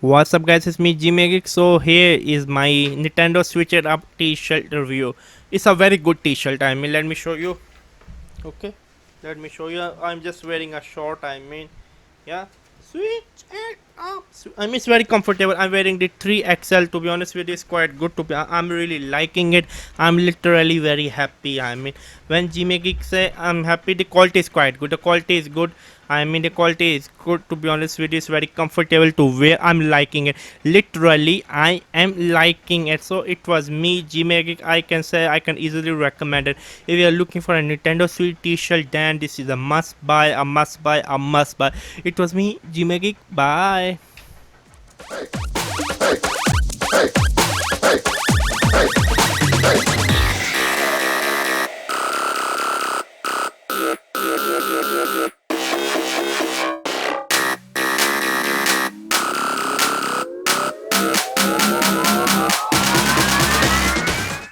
What's up guys, it's me Geek. So here is my Nintendo Switch It Up t-shirt review. It's a very good t-shirt. Let me show you. Okay, let me show you. I'm just wearing a short. Yeah, switch it up. It's very comfortable. I'm wearing the 3XL. To be honest with you, it's quite good. I'm really liking it. I'm literally very happy. When Geek say I'm happy, the quality is quite good. The quality is good. The quality is good. To be honest with you, it's very comfortable to wear. I'm liking it. Literally, I am liking it. So it was me, Geek. I can say I can easily recommend it. If you are looking for a Nintendo Switch T-shirt, then this is a must buy, a must buy, a must buy. It was me, Geek. Bye.